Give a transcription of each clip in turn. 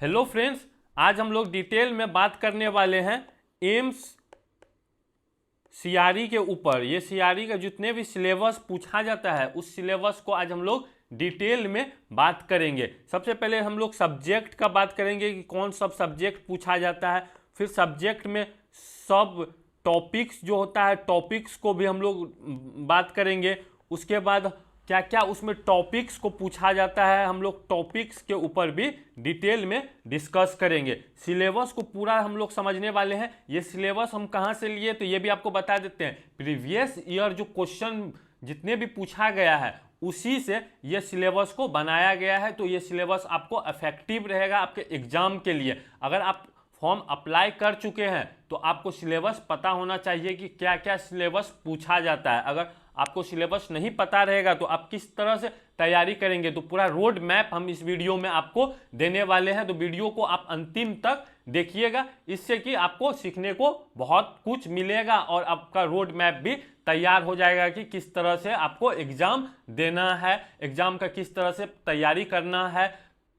Hello friends, आज हम लोग डिटेल में बात करने वाले हैं एम्स सीआरई के ऊपर। ये सीआरई का जितने भी सिलेबस पूछा जाता है उस सिलेबस को आज हम लोग डिटेल में बात करेंगे। सबसे पहले हम लोग सब्जेक्ट का बात करेंगे कि कौन सब सब्जेक्ट पूछा जाता है। फिर सब्जेक्ट में सब टॉपिक्स जो होता है टॉपिक्स को भी हम लोग बात करेंगे। उसके बाद क्या क्या उसमें टॉपिक्स को पूछा जाता है हम लोग टॉपिक्स के ऊपर भी डिटेल में डिस्कस करेंगे। सिलेबस को पूरा हम लोग समझने वाले हैं। ये सिलेबस हम कहाँ से लिए तो ये भी आपको बता देते हैं। प्रीवियस ईयर जो क्वेश्चन जितने भी पूछा गया है उसी से ये सिलेबस को बनाया गया है। तो ये सिलेबस आपको इफेक्टिव रहेगा आपके एग्जाम के लिए। अगर आप फॉर्म अप्लाई कर चुके हैं तो आपको सिलेबस पता होना चाहिए कि क्या क्या सिलेबस पूछा जाता है। अगर आपको सिलेबस नहीं पता रहेगा तो आप किस तरह से तैयारी करेंगे, तो पूरा रोड मैप हम इस वीडियो में आपको देने वाले हैं। तो वीडियो को आप अंतिम तक देखिएगा, इससे कि आपको सीखने को बहुत कुछ मिलेगा और आपका रोड मैप भी तैयार हो जाएगा कि किस तरह से आपको एग्जाम देना है, एग्जाम का किस तरह से तैयारी करना है,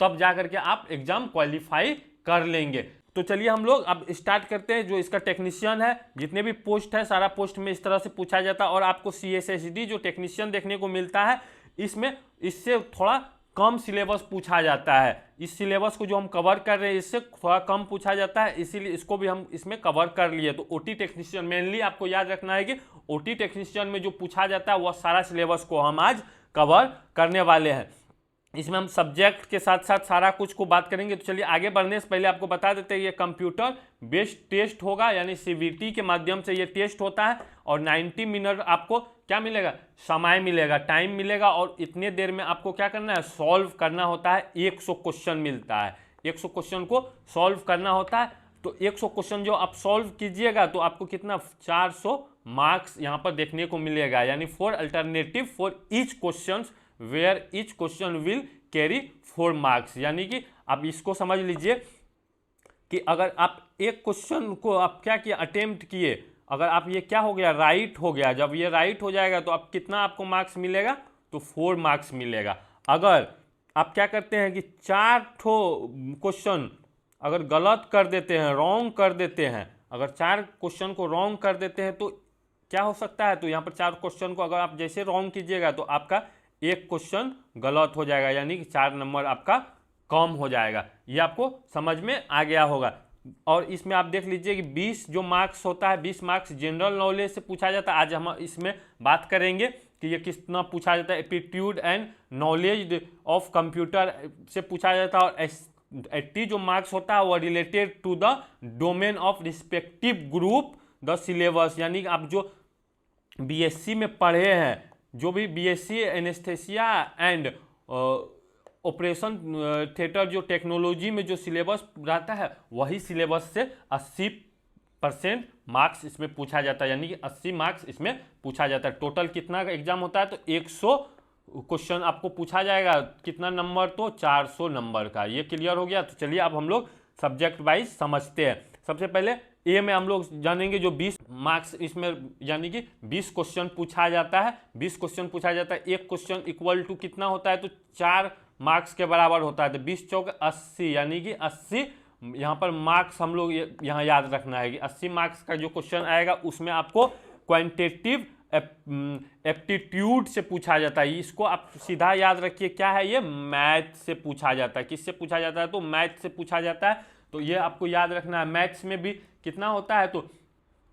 तब जाकर के आप एग्जाम क्वालिफाई कर लेंगे। तो चलिए हम लोग अब स्टार्ट करते हैं। जो इसका टेक्नीशियन है, जितने भी पोस्ट है सारा पोस्ट में इस तरह से पूछा जाता है। और आपको CSSD जो टेक्नीशियन देखने को मिलता है इसमें इससे थोड़ा कम सिलेबस पूछा जाता है। इस सिलेबस को जो हम कवर कर रहे हैं इससे थोड़ा कम पूछा जाता है, इसीलिए इसको भी हम इसमें कवर कर लिए। तो OT टेक्नीशियन मेनली आपको याद रखना है कि OT टेक्नीशियन में जो पूछा जाता है वह सारा सिलेबस को हम आज कवर करने वाले हैं। इसमें हम सब्जेक्ट के साथ साथ सारा कुछ को बात करेंगे। तो चलिए आगे बढ़ने से पहले आपको बता देते हैं ये कंप्यूटर बेस्ड टेस्ट होगा, यानी CBT के माध्यम से ये टेस्ट होता है। और 90 मिनट आपको क्या मिलेगा, समय मिलेगा, टाइम मिलेगा। और इतने देर में आपको क्या करना है, सॉल्व करना होता है। 100 क्वेश्चन मिलता है, 100 क्वेश्चन को सॉल्व करना होता है। तो 100 क्वेश्चन जो आप सॉल्व कीजिएगा तो आपको कितना 400 मार्क्स यहाँ पर देखने को मिलेगा। यानी 4 alternative for each question where each question will carry 4 marks. यानी कि आप इसको समझ लीजिए कि अगर आप एक क्वेश्चन को आप क्या किया, अटेम्प्ट किए, अगर आप ये क्या हो गया, राइट हो गया, जब ये राइट हो जाएगा तो आप कितना आपको मार्क्स मिलेगा, तो 4 मार्क्स मिलेगा। अगर आप क्या करते हैं कि 4 क्वेश्चन अगर गलत कर देते हैं, रॉन्ग कर देते हैं, अगर 4 क्वेश्चन को रॉन्ग कर देते हैं तो क्या हो सकता है, तो यहाँ पर 4 क्वेश्चन को अगर आप जैसे रॉन्ग कीजिएगा तो आपका एक क्वेश्चन गलत हो जाएगा, यानी कि 4 नंबर आपका कम हो जाएगा। ये आपको समझ में आ गया होगा। और इसमें आप देख लीजिए कि 20 जो मार्क्स होता है, 20 मार्क्स जनरल नॉलेज से पूछा जाता है। आज हम इसमें बात करेंगे कि ये कितना पूछा जाता है। Aptitude and knowledge of computer से पूछा जाता है। और 80 जो मार्क्स होता है वो related to the domain of respective group the syllabus. यानी कि आप जो BSc में पढ़े हैं, जो भी BSc anaesthesia and operation theatre जो टेक्नोलॉजी में जो सिलेबस रहता है वही सिलेबस से 80% मार्क्स इसमें पूछा जाता है। यानी कि 80 मार्क्स इसमें पूछा जाता है। टोटल कितना एग्जाम होता है, तो 100 क्वेश्चन आपको पूछा जाएगा। कितना नंबर, तो 400 नंबर का। ये क्लियर हो गया। तो चलिए अब हम लोग सब्जेक्ट वाइज समझते हैं। सबसे पहले ए में हम लोग जानेंगे जो 20 मार्क्स इसमें, यानी कि 20 क्वेश्चन पूछा जाता है। 20 क्वेश्चन पूछा जाता है। एक क्वेश्चन इक्वल टू कितना होता है, तो 4 मार्क्स के बराबर होता है। तो 20 चौक 80, यानी कि 80 यहाँ पर मार्क्स हम लोग यहाँ याद रखना है कि 80 मार्क्स का जो क्वेश्चन आएगा उसमें आपको क्वांटिटेटिव एप्टीट्यूड से पूछा जाता है। इसको आप सीधा याद रखिए, क्या है ये, मैथ से पूछा जाता है। किससे पूछा जाता है, तो मैथ से पूछा जाता है। तो ये आपको याद रखना है। मैथ्स में भी कितना होता है, तो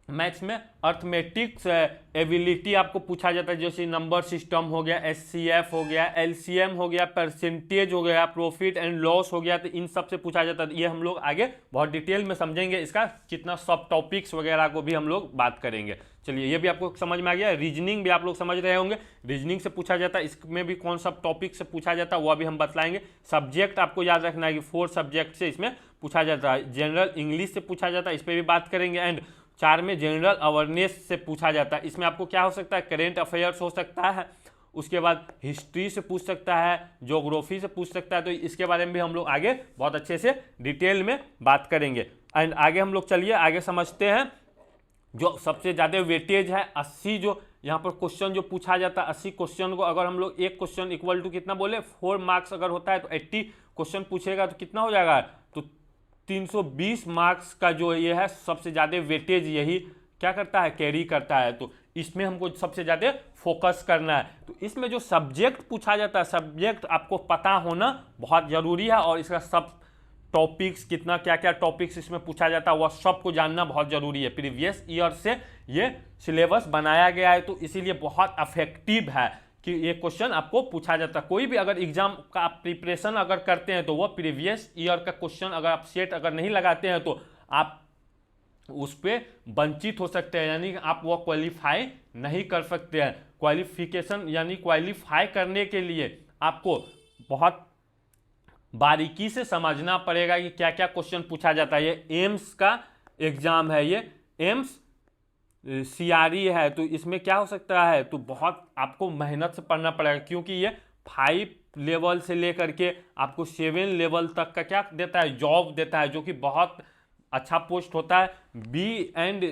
मैथ्स में अर्थमेटिक्स एबिलिटी आपको पूछा जाता है। जैसे नंबर सिस्टम हो गया, SCF हो गया, LCM हो गया, परसेंटेज हो गया, प्रॉफिट एंड लॉस हो गया। तो इन सब से पूछा जाता है। ये हम लोग आगे बहुत डिटेल में समझेंगे। इसका कितना सब टॉपिक्स वगैरह को भी हम लोग बात करेंगे। चलिए ये भी आपको समझ में आ गया। रीजनिंग भी आप लोग समझ रहे होंगे, रीजनिंग से पूछा जाता है। इसमें भी कौन सा टॉपिक से पूछा जाता है वह भी हम बतलाएंगे। सब्जेक्ट आपको याद रखना है कि 4 सब्जेक्ट से इसमें पूछा जाता है। जनरल इंग्लिश से पूछा जाता है, इस पर भी बात करेंगे। एंड 4 में जनरल अवेयरनेस से पूछा जाता है। इसमें आपको क्या हो सकता है, करेंट अफेयर्स हो सकता है, उसके बाद हिस्ट्री से पूछ सकता है, ज्योग्राफी से पूछ सकता है। तो इसके बारे में भी हम लोग आगे बहुत अच्छे से डिटेल में बात करेंगे। एंड आगे हम लोग चलिए आगे समझते हैं। जो सबसे ज़्यादा वेटेज है 80, जो यहाँ पर क्वेश्चन जो पूछा जाता है 80 क्वेश्चन को अगर हम लोग एक क्वेश्चन इक्वल टू कितना बोले 4 मार्क्स अगर होता है तो 80 क्वेश्चन पूछेगा तो कितना हो जाएगा, तो 320 मार्क्स का जो ये है सबसे ज़्यादा वेटेज यही क्या करता है, कैरी करता है। तो इसमें हमको सबसे ज़्यादा फोकस करना है। तो इसमें जो सब्जेक्ट पूछा जाता है, सब्जेक्ट आपको पता होना बहुत ज़रूरी है, और इसका सब टॉपिक्स कितना क्या क्या टॉपिक्स इसमें पूछा जाता है वह सबको जानना बहुत ज़रूरी है। प्रीवियस ईयर से ये सिलेबस बनाया गया है, तो इसीलिए बहुत अफेक्टिव है कि ये क्वेश्चन आपको पूछा जाता है। कोई भी अगर एग्जाम का आप प्रिपरेशन अगर करते हैं तो वह प्रीवियस ईयर का क्वेश्चन अगर आप सेट अगर नहीं लगाते हैं तो आप उस पर वंचित हो सकते हैं, यानी आप वो क्वालिफाई नहीं कर सकते हैं। क्वालिफिकेशन यानी क्वालिफाई करने के लिए आपको बहुत बारीकी से समझना पड़ेगा कि क्या क्या क्वेश्चन पूछा जाता है। ये एम्स का एग्जाम है, ये एम्स सीआरई है, तो इसमें क्या हो सकता है, तो बहुत आपको मेहनत से पढ़ना पड़ेगा, क्योंकि ये 5 लेवल से लेकर के आपको 7 लेवल तक का क्या देता है, जॉब देता है, जो कि बहुत अच्छा पोस्ट होता है। बी एंड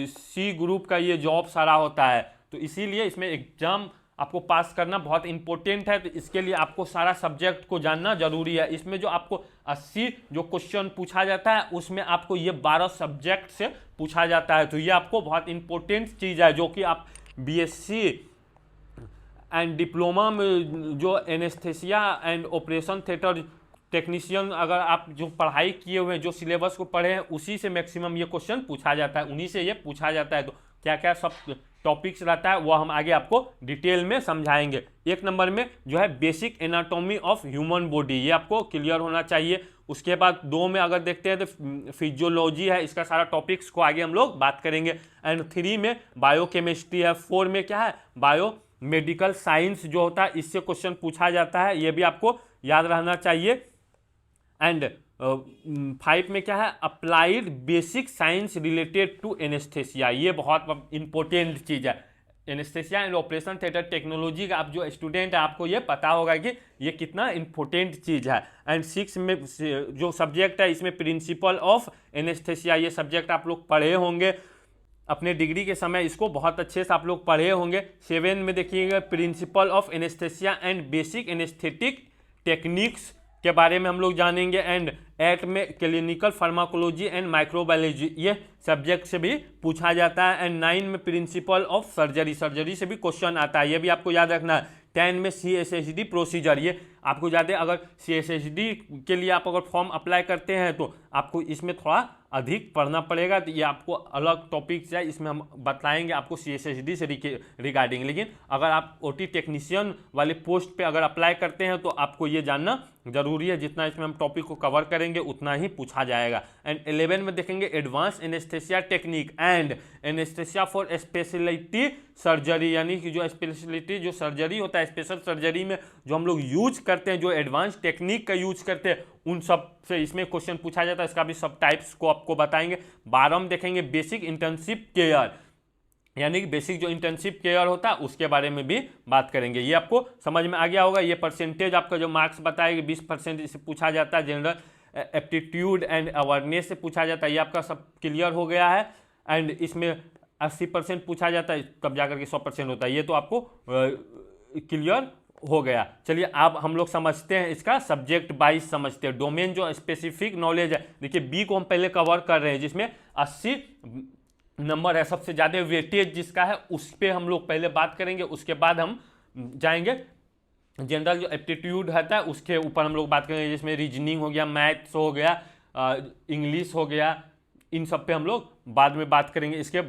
सी ग्रुप का ये जॉब सारा होता है, तो इसीलिए इसमें एग्जाम आपको पास करना बहुत इंपॉर्टेंट है। तो इसके लिए आपको सारा सब्जेक्ट को जानना जरूरी है। इसमें जो आपको 80 जो क्वेश्चन पूछा जाता है उसमें आपको ये 12 सब्जेक्ट से पूछा जाता है, तो ये आपको बहुत इंपॉर्टेंट चीज़ है, जो कि आप बीएससी एंड डिप्लोमा में जो anaesthesia and operation theatre technician अगर आप जो पढ़ाई किए हुए हैं, जो सिलेबस को पढ़े हैं, उसी से मैक्सिमम ये क्वेश्चन पूछा जाता है, उन्हीं से ये पूछा जाता है। तो क्या क्या सब टॉपिक्स रहता है वो हम आगे आपको डिटेल में समझाएंगे। 1 नंबर में जो है basic anatomy of human body, ये आपको क्लियर होना चाहिए। उसके बाद 2 में अगर देखते हैं तो फिजियोलॉजी है, इसका सारा टॉपिक्स को आगे हम लोग बात करेंगे। एंड 3 में बायोकेमिस्ट्री है। 4 में क्या है, बायो मेडिकल साइंस जो होता है, इससे क्वेश्चन पूछा जाता है, ये भी आपको याद रहना चाहिए। एंड 5 में क्या है, applied basic science related to anaesthesia, ये बहुत इंपॉर्टेंट चीज़ है। Anaesthesia and operation theatre technology का आप जो स्टूडेंट है आपको ये पता होगा कि ये कितना इंपॉर्टेंट चीज़ है। एंड 6 में जो सब्जेक्ट है इसमें प्रिंसिपल ऑफ एनेस्थेसिया, ये सब्जेक्ट आप लोग पढ़े होंगे अपने डिग्री के समय, इसको बहुत अच्छे से आप लोग पढ़े होंगे। 7 में देखिएगा principle of anaesthesia and basic anaesthetic techniques के बारे में हम लोग जानेंगे। एंड 8 में क्लिनिकल फार्माकोलॉजी एंड माइक्रोबायोलॉजी, ये सब्जेक्ट से भी पूछा जाता है। एंड 9 में प्रिंसिपल ऑफ सर्जरी, सर्जरी से भी क्वेश्चन आता है, ये भी आपको याद रखना है। 10 में CSHD प्रोसीजर, ये आपको ज़्यादा अगर CSHD के लिए आप अगर फॉर्म अप्लाई करते हैं तो आपको इसमें थोड़ा अधिक पढ़ना पड़ेगा, तो ये आपको अलग टॉपिक्स है, इसमें हम बताएंगे आपको CSHD से रिगार्डिंग। लेकिन अगर आप OT टेक्नीशियन वाले पोस्ट पे अगर अप्लाई करते हैं तो आपको ये जानना जरूरी है, जितना इसमें हम टॉपिक को कवर करेंगे उतना ही पूछा जाएगा। एंड 11 में देखेंगे advance anaesthesia technique and anaesthesia for speciality surgery, यानी कि जो स्पेशलिटी जो सर्जरी होता है, स्पेशल सर्जरी में जो हम लोग यूज करते हैं, जो एडवांस टेक्निक का यूज करते हैं, उन सब से इसमें क्वेश्चन पूछा जाता है। इसका भी सब टाइप्स को आपको बताएंगे। 12 में देखेंगे बेसिक इंटर्नशिप केयर, यानी कि बेसिक जो इंटर्नशिप केयर होता है उसके बारे में भी बात करेंगे। ये आपको समझ में आ गया होगा। ये परसेंटेज आपका जो मार्क्स बताएगा 20% इससे पूछा जाता है। जनरल एप्टीट्यूड एंड अवेयरनेस से पूछा जाता है, ये आपका सब क्लियर हो गया है। एंड इसमें 80% पूछा जाता है, तब जाकर के 100% होता है, ये तो आपको क्लियर हो गया। चलिए अब हम लोग समझते हैं इसका सब्जेक्ट वाइज समझते हैं। डोमेन जो स्पेसिफिक नॉलेज है, देखिए बी को हम पहले कवर कर रहे हैं, जिसमें 80 नंबर है, सबसे ज़्यादा वेटेज जिसका है उस पर हम लोग पहले बात करेंगे। उसके बाद हम जाएंगे जनरल जो एप्टीट्यूड रहता है उसके ऊपर हम लोग बात करेंगे, जिसमें रीजनिंग हो गया, मैथ्स हो गया, इंग्लिश हो गया, इन सब पे हम लोग बाद में बात करेंगे, इसके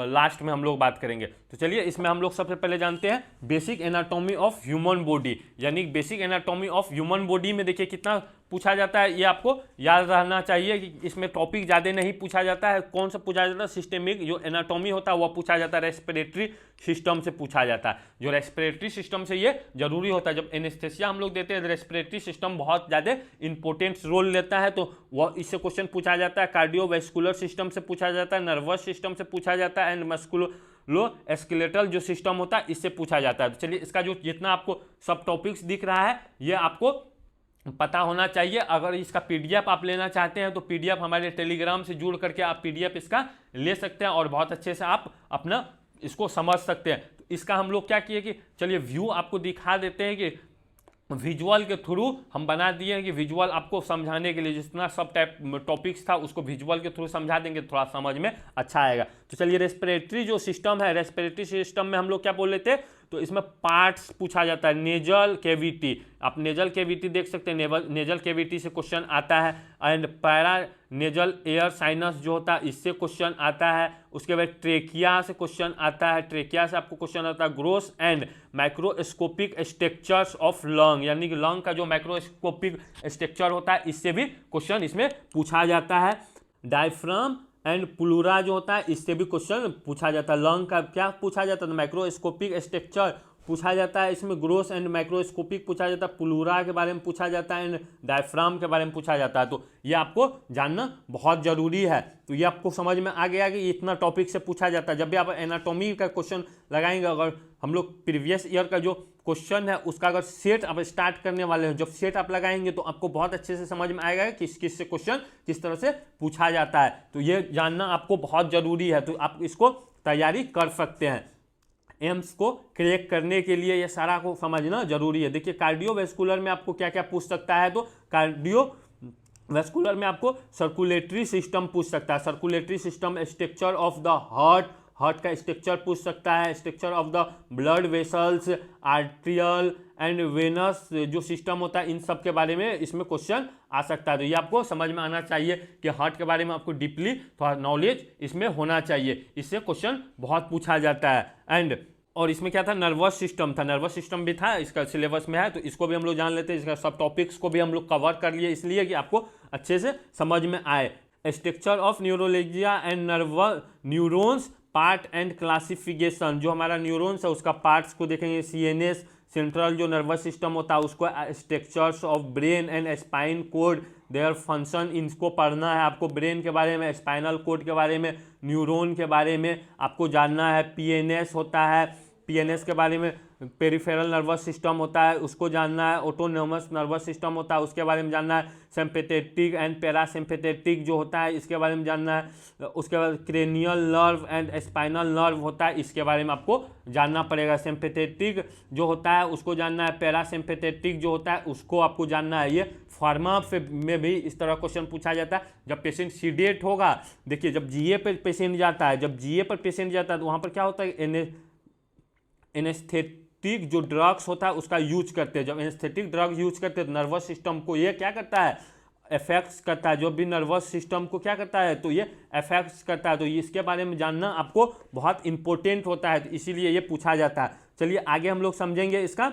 लास्ट में हम लोग बात करेंगे। तो चलिए इसमें हम लोग सबसे पहले जानते हैं basic anatomy of human body, यानी basic anatomy of human body में देखिए कितना पूछा जाता है, ये आपको याद रहना चाहिए कि इसमें टॉपिक ज़्यादा नहीं पूछा जाता है। कौन सा पूछा जाता है, सिस्टेमिक जो एनाटॉमी होता है वह पूछा जाता है, रेस्पिरेटरी सिस्टम से पूछा जाता है। जो रेस्पिरेटरी सिस्टम से ये जरूरी होता है, जब एनेस्थेसिया हम लोग देते हैं रेस्पिरेटरी सिस्टम बहुत ज़्यादा इंपॉर्टेंट रोल लेता है, तो वह इससे क्वेश्चन पूछा जाता है। कार्डियोवैस्कुलर सिस्टम से पूछा जाता है, नर्वस सिस्टम से पूछा जाता है, एंड मस्कुलो स्केलेटल जो सिस्टम होता है इससे पूछा जाता है। तो चलिए इसका जो जितना आपको सब टॉपिक्स दिख रहा है ये आपको पता होना चाहिए। अगर इसका पीडीएफ आप लेना चाहते हैं तो पीडीएफ हमारे टेलीग्राम से जुड़ करके आप पीडीएफ इसका ले सकते हैं और बहुत अच्छे से आप अपना इसको समझ सकते हैं। तो इसका हम लोग क्या किए कि चलिए व्यू आपको दिखा देते हैं कि विजुअल के थ्रू हम बना दिए हैं कि विजुअल आपको समझाने के लिए जितना सब टाइप टॉपिक्स था उसको विजुअल के थ्रू समझा देंगे, थोड़ा समझ में अच्छा आएगा। तो चलिए, रेस्पिरेटरी जो सिस्टम है, रेस्पिरेटरी सिस्टम में हम लोग क्या बोल रहे थे, तो इसमें पार्ट्स पूछा जाता है। नेजल कैविटी, आप नेजल कैविटी देख सकते हैं, नेजल कैविटी से क्वेश्चन आता है। And para nasal air sinus जो होता है इससे क्वेश्चन आता है। उसके बाद ट्रेकिया से क्वेश्चन आता है, ट्रेकिया से आपको क्वेश्चन आता है। Gross and microscopic structures of lung, यानी कि लंग का जो माइक्रोस्कोपिक स्ट्रक्चर होता है इससे भी क्वेश्चन इसमें पूछा जाता है। डायफ्राम एंड प्लूरा जो होता है इससे भी क्वेश्चन पूछा जाता है। लंग का क्या पूछा जाता है, माइक्रोस्कोपिक स्ट्रक्चर पूछा जाता है, इसमें ग्रोस एंड माइक्रोस्कोपिक पूछा जाता है, प्लूरा के बारे में पूछा जाता है, एंड डायफ्राम के बारे में पूछा जाता है। तो ये आपको जानना बहुत जरूरी है। तो ये आपको समझ में आ गया कि इतना टॉपिक से पूछा जाता है। जब भी आप एनाटॉमी का क्वेश्चन लगाएंगे, अगर हम लोग प्रीवियस ईयर का जो क्वेश्चन है उसका अगर सेट आप स्टार्ट करने वाले हैं, जब सेट आप लगाएंगे तो आपको बहुत अच्छे से समझ में आएगा कि किस से क्वेश्चन किस तरह से पूछा जाता है। तो ये जानना आपको बहुत जरूरी है, तो आप इसको तैयारी कर सकते हैं। एम्स को क्रैक करने के लिए ये सारा को समझना जरूरी है। देखिए, कार्डियोवैस्कुलर में आपको क्या क्या पूछ सकता है, तो कार्डियोवैस्कुलर में आपको सर्कुलेटरी सिस्टम पूछ सकता है। Circulatory system, structure of the heart, heart का स्ट्रक्चर पूछ सकता है, structure of the blood vessels, arterial and venous जो सिस्टम होता है इन सब के बारे में इसमें क्वेश्चन आ सकता है। तो ये आपको समझ में आना चाहिए कि हार्ट के बारे में आपको डीपली थोड़ा नॉलेज इसमें होना चाहिए, इससे क्वेश्चन बहुत पूछा जाता है। एंड और इसमें क्या था, नर्वस सिस्टम था, नर्वस सिस्टम भी था, इसका सिलेबस में है, तो इसको भी हम लोग जान लेते हैं। इसका सब टॉपिक्स को भी हम लोग कवर कर लिए, इसलिए कि आपको अच्छे से समझ में आए। Structure of neuralgia and neurons part and classification, जो हमारा न्यूरॉन्स है उसका पार्ट्स को देखेंगे। सीएनएस, सेंट्रल जो नर्वस सिस्टम होता है उसको, structures of brain and spine code, their function, इनको पढ़ना है आपको। ब्रेन के बारे में, स्पाइनल कोड के बारे में, न्यूरॉन के बारे में आपको जानना है। पीएनएस होता है, पीएनएस के बारे में, पेरिफेरल नर्वस सिस्टम होता है उसको जानना है। ऑटोनोमस नर्वस सिस्टम होता है उसके बारे में जानना है। सिंपैथेटिक एंड पैरासिम्पैथेटिक जो होता है इसके बारे में जानना है। उसके बाद cranial nerve and spinal nerve होता है, इसके बारे में आपको जानना पड़ेगा। सिंपैथेटिक जो होता है उसको जानना है, पैरासिम्पैथेटिक जो होता है उसको आपको जानना है। ये फार्मा में भी इस तरह क्वेश्चन पूछा जाता है। जब पेशेंट सीडेट होगा, देखिए जब जीए पर पेशेंट जाता है, जब जीए पर पेशेंट जाता है तो वहाँ पर क्या होता है, एनेस्थेटिक जो ड्रग्स होता है उसका यूज करते हैं। जब एनेस्थेटिक ड्रग यूज करते हैं तो नर्वस सिस्टम को ये क्या करता है, अफेक्ट्स करता है। जो भी नर्वस सिस्टम को क्या करता है, तो ये अफेक्ट्स करता है। तो इसके बारे में जानना आपको बहुत इंपॉर्टेंट होता है, तो इसीलिए ये पूछा जाता है। चलिए आगे हम लोग समझेंगे इसका।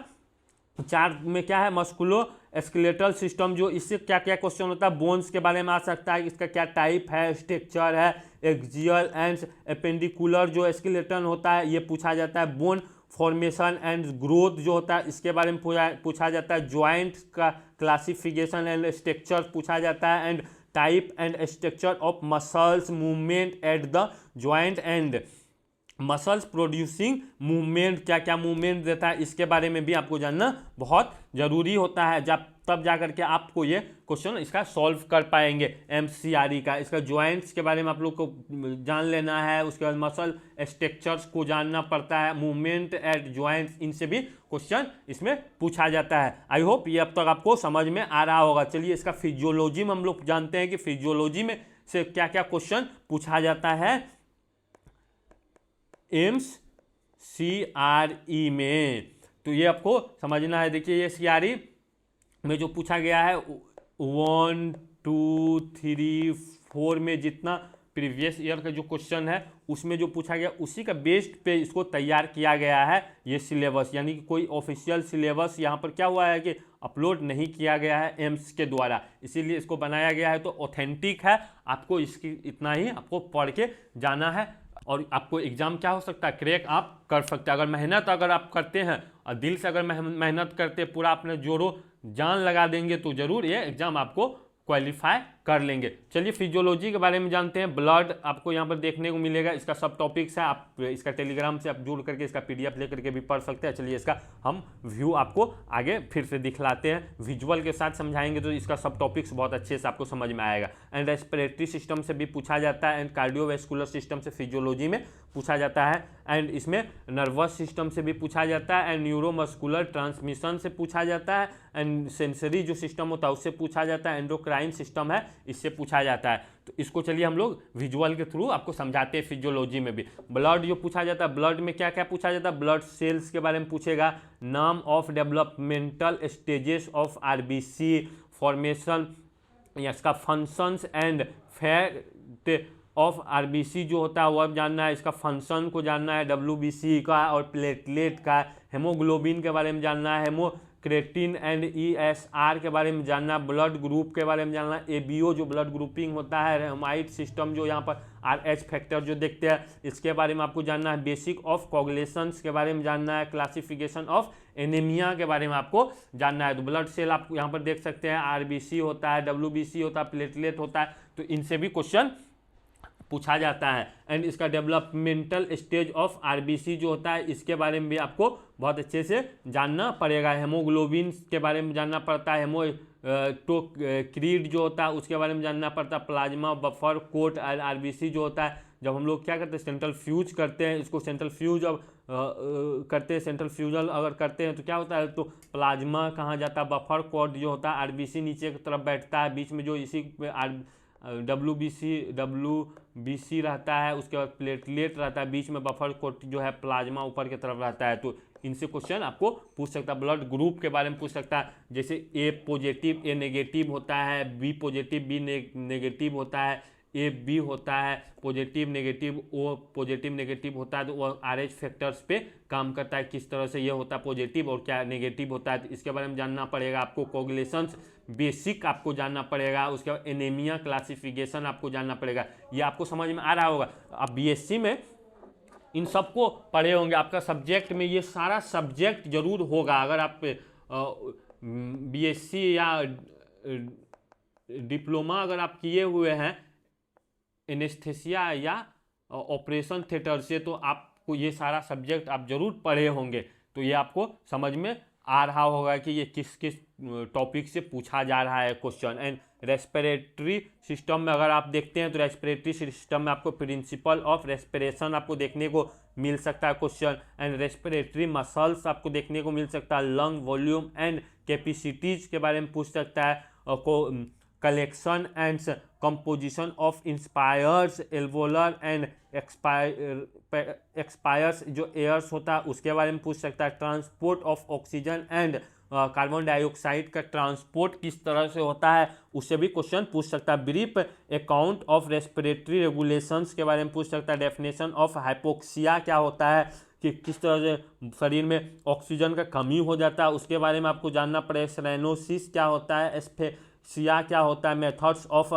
4 में क्या है, मस्कुलो स्केलेटल सिस्टम, जो इससे क्या क्या क्वेश्चन होता है। बोन्स के बारे में आ सकता है, इसका क्या टाइप है, स्ट्रक्चर है। एक्सियल एंड एपेंडिकुलर जो स्केलेटन होता है ये पूछा जाता है। बोन फॉर्मेशन एंड ग्रोथ जो होता है इसके बारे में पूछा जाता है। ज्वाइंट का क्लासिफिकेशन एंड स्ट्रक्चर पूछा जाता है। And type and structure of muscles movement at the joint and muscles producing movement, क्या क्या मूवमेंट देता है इसके बारे में भी आपको जानना बहुत ज़रूरी होता है। जब तब जा करके आपको ये क्वेश्चन इसका सॉल्व कर पाएंगे एमसीआरई का। इसका ज्वाइंट्स के बारे में आप लोग को जान लेना है। उसके बाद मसल स्ट्रक्चर्स को जानना पड़ता है, मूवमेंट एट ज्वाइंट्स, इनसे भी क्वेश्चन इसमें पूछा जाता है। आई होप ये अब तक आपको समझ में आ रहा होगा। चलिए इसका फिजियोलॉजी में हम लोग जानते हैं कि फिजियोलॉजी में से क्या क्या क्वेश्चन पूछा जाता है एमसीआरई में, तो ये आपको समझना है। देखिए ये सीआरई में जो पूछा गया है 1, 2, 3, 4 में जितना प्रीवियस ईयर का जो क्वेश्चन है उसमें जो पूछा गया उसी का बेस्ड पे इसको तैयार किया गया है ये सिलेबस। यानी कि कोई ऑफिशियल सिलेबस यहाँ पर क्या हुआ है कि अपलोड नहीं किया गया है एम्स के द्वारा, इसीलिए इसको बनाया गया है। तो ऑथेंटिक है, आपको इसकी इतना ही आपको पढ़ के जाना है और आपको एग्जाम क्या हो सकता है, क्रैक आप कर सकते हैं। अगर मेहनत अगर आप करते हैं और दिल से अगर मेहनत करते पूरा अपने जोरों जान लगा देंगे तो ज़रूर ये एग्ज़ाम आपको क्वालिफाई कर लेंगे। चलिए फिजियोलॉजी के बारे में जानते हैं। ब्लड आपको यहाँ पर देखने को मिलेगा, इसका सब टॉपिक्स है, आप इसका टेलीग्राम से आप जुड़ करके इसका पीडीएफ लेकर के भी पढ़ सकते हैं। चलिए इसका हम व्यू आपको आगे फिर से दिखलाते हैं, विजुअल के साथ समझाएंगे तो इसका सब टॉपिक्स बहुत अच्छे से आपको समझ में आएगा। एंड रेस्पिरेटरी सिस्टम से भी पूछा जाता है, एंड कार्डियोवैस्कुलर सिस्टम से फिजियोलॉजी में पूछा जाता है, एंड इसमें नर्वस सिस्टम से भी पूछा जाता है, एंड न्यूरोमस्कुलर ट्रांसमिशन से पूछा जाता है, एंड सेंसरी जो सिस्टम होता है उससे पूछा जाता है, एंडोक्राइन सिस्टम है इससे पूछा जाता है। तो इसको चलिए हम लोग विजुअल के थ्रू आपको समझाते हैं। फिजियोलॉजी में भी ब्लड जो पूछा जाता है, ब्लड में क्या क्या पूछा जाता है, ब्लड सेल्स के बारे में पूछेगा, नाम of developmental stages of RBC, formation, इसका functions and fact of RBC जो होता है वह जानना है, इसका फंक्शन को जानना है, डब्ल्यूबीसी का और प्लेटलेट का, हेमोग्लोबिन के बारे में जानना है, हेमोक्रेटिन एंड ईएसआर के बारे में जानना, ब्लड ग्रुप के बारे में जानना, एबीओ जो ब्लड ग्रुपिंग होता है, रेमाइट सिस्टम जो यहाँ पर आरएच फैक्टर जो देखते हैं इसके बारे में आपको जानना है, बेसिक ऑफ कोगुलेशंस के बारे में जानना है, क्लासिफिकेशन ऑफ एनीमिया के बारे में आपको जानना है। तो ब्लड सेल आप यहाँ पर देख सकते हैं, आरबीसी होता है, डब्ल्यूबीसी होता है, प्लेटलेट होता है, तो इनसे भी क्वेश्चन पूछा जाता है। एंड इसका डेवलपमेंटल स्टेज ऑफ आरबीसी जो होता है इसके बारे में भी आपको बहुत अच्छे से जानना पड़ेगा। हेमोग्लोबिन के बारे में जानना पड़ता है, क्रीड जो होता है उसके बारे में जानना पड़ता है, प्लाज्मा बफर कोट आरबीसी जो होता है, जब हम लोग क्या करते हैं सेंट्रल फ्यूज करते हैं, इसको सेंट्रल फ्यूज अब करते हैं, सेंट्रल फ्यूजल अगर करते हैं तो क्या होता है, तो प्लाज्मा कहाँ जाता है, बफर कोट जो होता है आरबीसी नीचे की तरफ बैठता है, बीच में जो इसी डब्ल्यूबीसी रहता है, उसके बाद प्लेटलेट रहता है, बीच में बफर कोट जो है प्लाज्मा ऊपर की तरफ रहता है। तो इनसे क्वेश्चन आपको पूछ सकता है। ब्लड ग्रुप के बारे में पूछ सकता है, जैसे ए पॉजिटिव ए नेगेटिव होता है, बी पॉजिटिव बी नेगेटिव होता है, ए बी होता है positive negative, O positive negative होता है, तो वो आरएच फैक्टर्स पे काम करता है, किस तरह से ये होता है पॉजिटिव और क्या नेगेटिव होता है, तो इसके बारे में जानना पड़ेगा आपको। कोगुलेशंस बेसिक आपको जानना पड़ेगा, उसके बाद एनीमिया क्लासिफिकेशन आपको जानना पड़ेगा। ये आपको समझ में आ रहा होगा। आप बीएससी में इन सबको पढ़े होंगे, आपका सब्जेक्ट में ये सारा सब्जेक्ट जरूर होगा। अगर आप बीएससी या डिप्लोमा अगर आप किए हुए हैं एनेस्थेसिया या ऑपरेशन थिएटर से, तो आपको ये सारा सब्जेक्ट आप जरूर पढ़े होंगे। तो ये आपको समझ में आ रहा होगा कि ये किस किस टॉपिक से पूछा जा रहा है क्वेश्चन। एंड रेस्पिरेटरी सिस्टम में अगर आप देखते हैं तो रेस्पिरेटरी सिस्टम में आपको प्रिंसिपल ऑफ रेस्पिरेशन आपको देखने को मिल सकता है क्वेश्चन। एंड रेस्पिरेटरी मसल्स आपको देखने को मिल सकता है, लंग वॉल्यूम एंड कैपेसिटीज के बारे में पूछ सकता है, और collection and composition of inspires alveolar and expires जो एयर्स होता है उसके बारे में पूछ सकता है। Transport of oxygen and carbon dioxide का ट्रांसपोर्ट किस तरह से होता है उससे भी क्वेश्चन पूछ सकता है। Brief account of respiratory regulations के बारे में पूछ सकता है। डेफिनेशन ऑफ हाइपोक्सिया क्या होता है, कि किस तरह से शरीर में ऑक्सीजन का कमी हो जाता है उसके बारे में आपको जानना पड़ेगा। साइनोसिस क्या होता है, एस्फेक्सिया क्या होता है, मेथड्स ऑफ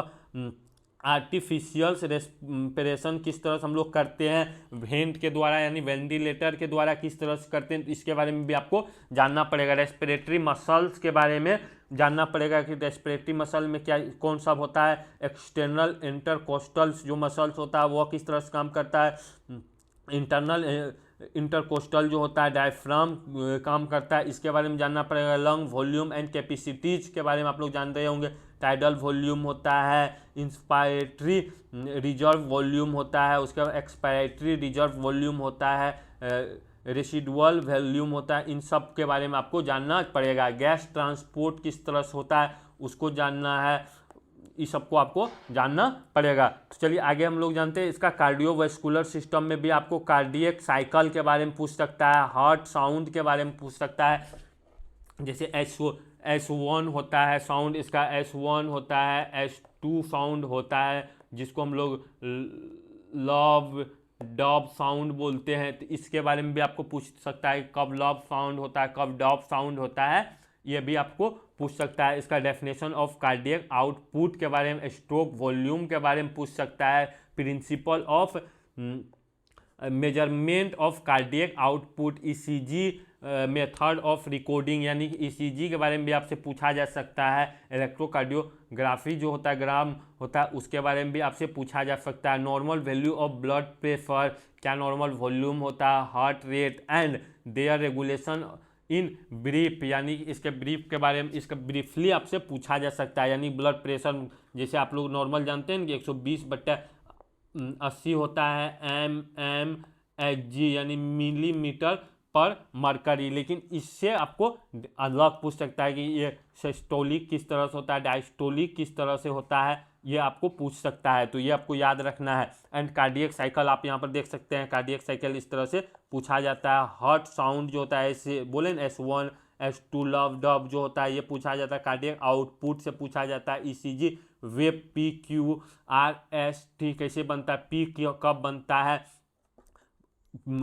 आर्टिफिशियल रेस्पिरेशन किस तरह से हम लोग करते हैं, वेंट के द्वारा यानी वेंटिलेटर के द्वारा किस तरह से करते हैं, तो इसके बारे में भी आपको जानना पड़ेगा। रेस्पिरेटरी मसल्स के बारे में जानना पड़ेगा कि रेस्पिरेटरी मसल में क्या कौन सा होता है। एक्सटर्नल इंटरकोस्टल्स जो मसल्स होता है वो किस तरह से काम करता है। इंटरनल इंटरकोस्टल जो होता है डायफ्राम काम करता है, इसके बारे में जानना पड़ेगा। लंग वॉल्यूम एंड कैपेसिटीज के बारे में आप लोग जान रहे होंगे। टाइडल वॉल्यूम होता है, इंस्पायरेटरी रिजर्व वॉल्यूम होता है, उसके बाद एक्सपायरेटरी रिजर्व वॉल्यूम होता है, रेसिडुअल वॉल्यूम होता है। इन सब के बारे में आपको जानना पड़ेगा। गैस ट्रांसपोर्ट किस तरह से होता है उसको जानना है, इस सबको आपको जानना पड़ेगा। तो चलिए आगे हम लोग जानते हैं इसका कार्डियोवैस्कुलर सिस्टम में भी आपको कार्डियक साइकिल के बारे में पूछ सकता है, हार्ट साउंड के बारे में पूछ सकता है। जैसे S1 होता है साउंड, इसका S1 होता है, S2 साउंड होता है जिसको हम लोग लव डॉब साउंड बोलते हैं, तो इसके बारे में भी आपको पूछ सकता है। कब लव साउंड होता है, कब डॉब साउंड होता है, ये भी आपको पूछ सकता है। इसका डेफिनेशन ऑफ कार्डियक आउटपुट के बारे में, स्ट्रोक वॉल्यूम के बारे में पूछ सकता है। Principle of measurement of cardiac output ECG method of recording, यानी कि ईसीजी के बारे में भी आपसे पूछा जा सकता है। इलेक्ट्रोकार्डियोग्राफी जो होता है, ग्राम होता है, उसके बारे में भी आपसे पूछा जा सकता है। Normal value of blood pressure, क्या नॉर्मल वॉल्यूम होता है, heart rate and their regulation in brief, यानी इसके ब्रीफ के बारे में, इसका ब्रीफली आपसे पूछा जा सकता है। यानी ब्लड प्रेशर जैसे आप लोग नॉर्मल जानते हैं कि 120/80 होता है mmHg, यानी मिलीमीटर पर मरकरी, लेकिन इससे आपको अलग पूछ सकता है कि ये सिस्टोलिक किस तरह से होता है, डायस्टोलिक किस तरह से होता है, ये आपको पूछ सकता है, तो ये आपको याद रखना है। एंड कार्डियक साइकिल आप यहाँ पर देख सकते हैं, कार्डियक साइकिल इस तरह से पूछा जाता है। हार्ट साउंड जो होता है, ऐसे बोले ना S1 S2 लव डब जो होता है, ये पूछा जाता है। कार्डियक आउटपुट से पूछा जाता है। ईसीजी वेव PQRST कैसे बनता है, P कब बनता है,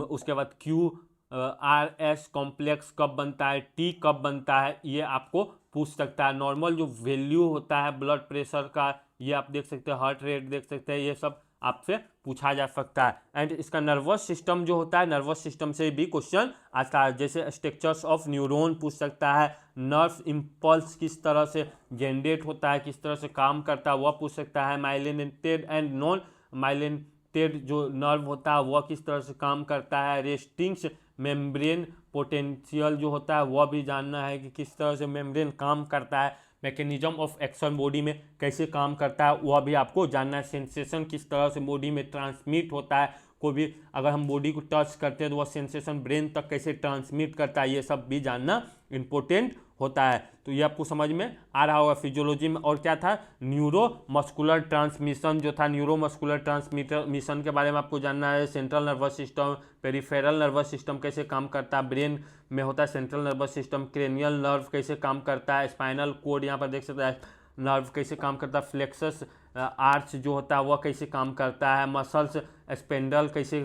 उसके बाद QRS कॉम्प्लेक्स कब बनता है, T कब बनता है, ये आपको पूछ सकता है। नॉर्मल जो वैल्यू होता है ब्लड प्रेशर का, ये आप देख सकते हैं, हार्ट रेट देख सकते हैं, ये सब आपसे पूछा जा सकता है। एंड इसका नर्वस सिस्टम जो होता है, नर्वस सिस्टम से भी क्वेश्चन आता है, जैसे स्ट्रक्चर्स ऑफ न्यूरॉन पूछ सकता है। नर्व इम्पल्स किस तरह से जनरेट होता है, किस तरह से काम करता है, वह पूछ सकता है। माइलिनेटेड एंड नॉन माइलिनेटेड जो नर्व होता है वह किस तरह से काम करता है। रेस्टिंग्स मेम्ब्रेन पोटेंशियल जो होता है वह भी जानना है कि किस तरह से मेम्ब्रेन काम करता है। मैकेनिज्म ऑफ एक्शन बॉडी में कैसे काम करता है वह भी आपको जानना है। सेंसेशन किस तरह से बॉडी में ट्रांसमिट होता है, कोई भी अगर हम बॉडी को टच करते हैं तो वह सेंसेशन ब्रेन तक कैसे ट्रांसमिट करता है, ये सब भी जानना इम्पोर्टेंट होता है। तो ये आपको समझ में आ रहा होगा। फिजियोलॉजी में और क्या था, न्यूरो मस्कुलर ट्रांसमिशन जो था, न्यूरो मस्कुलर ट्रांसमिशन के बारे में आपको जानना है। Central nervous system, peripheral nervous system कैसे काम करता है, ब्रेन में होता है central nervous system. Cranial nerve कैसे काम करता है, स्पाइनल कोड यहाँ पर देख सकते हैं नर्व कैसे काम करता है। फ्लेक्सस आर्च जो होता है वह कैसे काम करता है। मसल्स स्पेंडल कैसे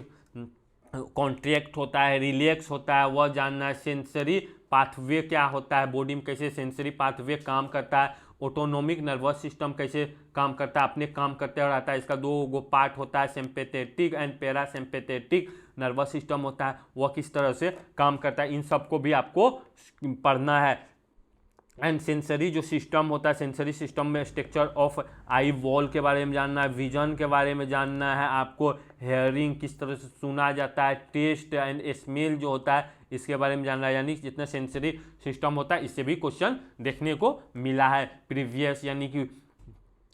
कॉन्ट्रैक्ट होता है, रिलैक्स होता है, वह जानना है। सेंसरी पाथवे क्या होता है, बॉडी में कैसे सेंसरी पाथवे काम करता है। ऑटोनोमिक नर्वस सिस्टम कैसे काम करता है, अपने काम करते रहता है। इसका दो पार्ट होता है, sympathetic and parasympathetic nervous system होता है, वह किस तरह से काम करता है, इन सबको भी आपको पढ़ना है। एंड सेंसरी जो सिस्टम होता है, सेंसरी सिस्टम में स्ट्रक्चर ऑफ आई वॉल के बारे में जानना है, विजन के बारे में जानना है आपको, हेयरिंग किस तरह से सुना जाता है, टेस्ट एंड स्मेल जो होता है इसके बारे में जानना है। यानी जितना सेंसरी सिस्टम होता है इससे भी क्वेश्चन देखने को मिला है प्रीवियस, यानी कि